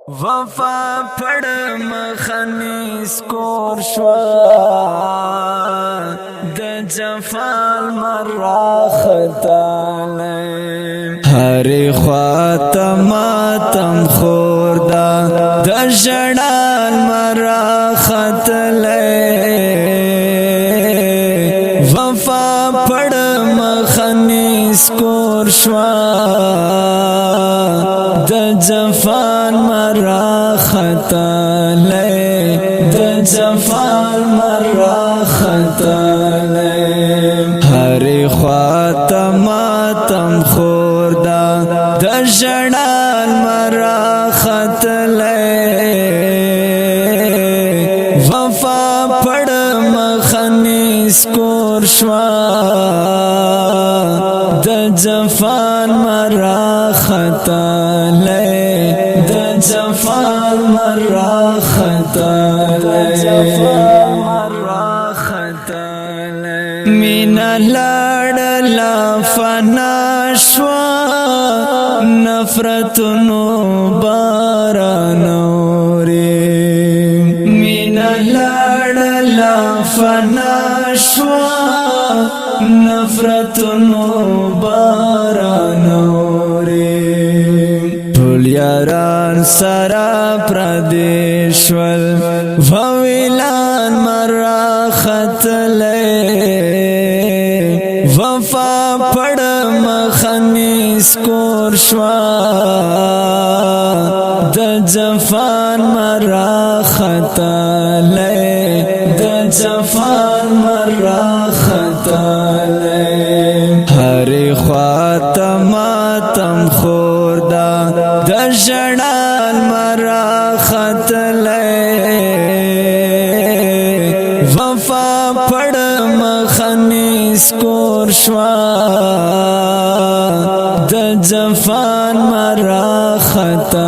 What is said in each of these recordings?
वफा पड़ मखनी स्कोर शवा द जफाल मराखताले हरे ख्वाता मातम खोरदा द जड़ाल मराखतले वफा पड़ मखनी स्कोर शवा द जफान मराखतले द जफान मराखतले हरे ख्वाता मातम खोरदा द जड़ाल मराखतले वफा पड़ मखनी स्कोर शवा द जफान मराखतले द जफान मराखतले मीना लाडला फना शवा नफरतनो बारानोरे मीना लाडला फना शवा नफरतनो बारानोरे ټول یاران سرا پردیشول وویلان مراختلے وفا پڑ مخنی سکور شوا د جفان مراختلے د جفان مراختلے ہری خواتا ماتم خوردا د جڑال مراختلے وفا پڑ مخنی سکور شوا د جفان مراختلے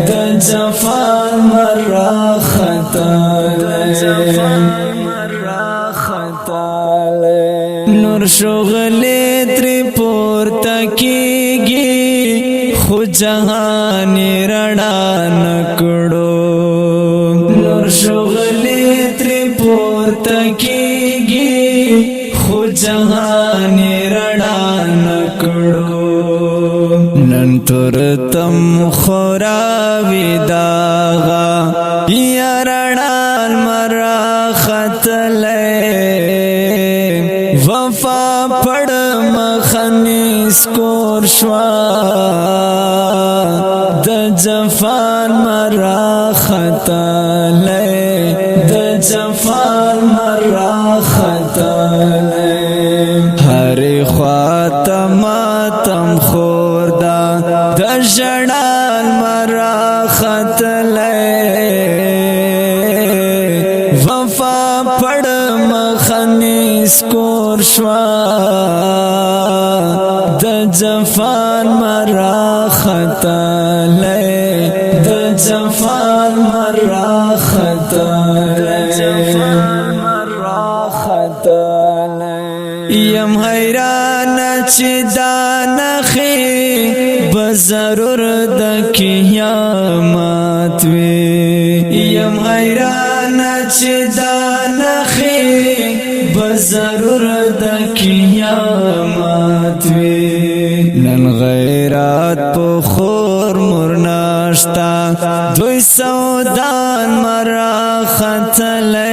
د جفان مراختلے نور شغلی تری پورتا کیگی خو جهانی رڑا نکڑو نور شغلی تری پورتا کیگی خو جهانی رڑا نکڑو نن ترتم خوراوی داغا یا رڑال مراختلے وفا پڑ مخنی سکور شوا د جفان مراختلے د جفان مراختلے ہری خواتا ماتم خوردا د جڑال مراختلے وفا پڑ مخنی سکور شوا د جفان مراختلے د جفان مراختلے یم حیران چی دانخی بضرور د قیامت وی یم حیران چی دانخی بضرور د قیامت وی نن غیرات پو خور مرناشتا دوی سودان مراختلے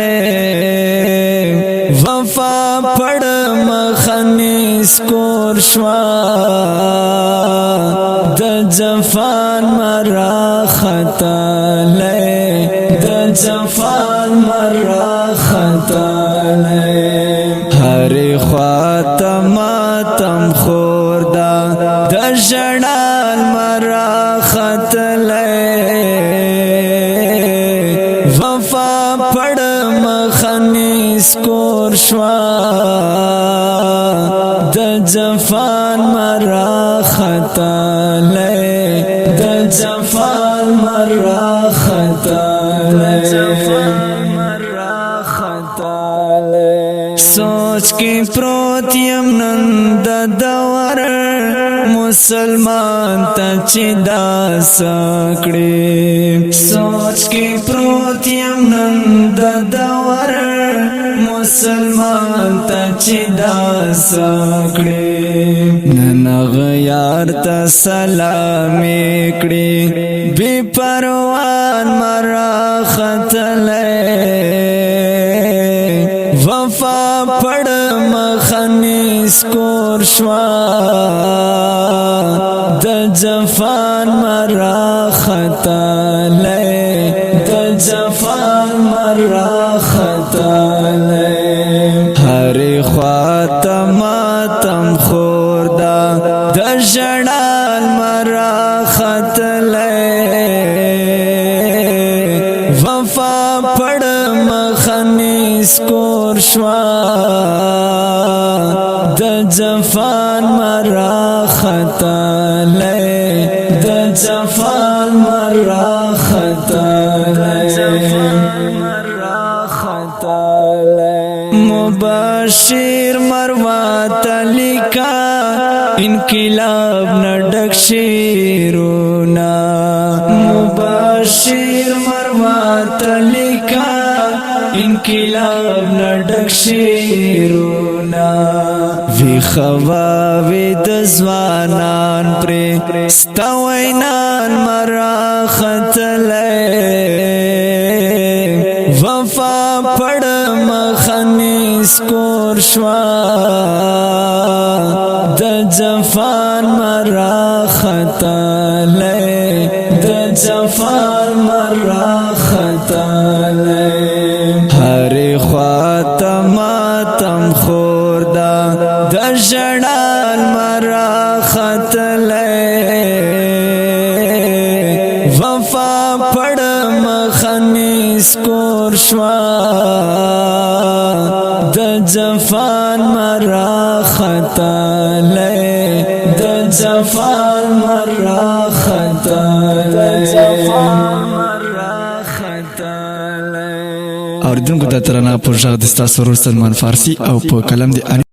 وفا پڑ مخنی سکور شوا د جفان مراختلے د جفان مراختلے ہری خواتا ماتم خوردا د جڑال مراختلے وفا پڑ مخنی سکور شوا د جفان مراختلے د جفان مراختلے سوچ کی پروت یم نند دور مسلمان ته چې دا سکړې سوچ کې پروت یم نن د دور مسلمان ته چې دا سکړې نن غیار ته سلام کړې بے پروان مرا ختلې وفا پړ مخنی سکور شوا د جفان مرا ختلې د جفان مرا ختلې هر خوا ماتم خوردا د جړال مرا ختلې وفا پړ مخنی سکور شوا د جفان مرا ختلې د جفان مرا ختلې مبشر مروا تلکا انقلاب نډک شیرونا مبشر مروا تلکا انقلاب نډک شیرونا وی خوا وی د ځوانان پر ستوینان مرا ختلې وفا پړ مخنی سکور شوا د جفان مرا ختلې د جفان مرا ختلې هر خوا ماتم خوردا د جړال مرا ختلې وفا پړ مخنی سکور شوا د جفان مرا ختلې د جفان مرا ختلې اوریدونکو ته ترانه پر ژغ د ستاسو ورور سلمان فارسی او په کلم د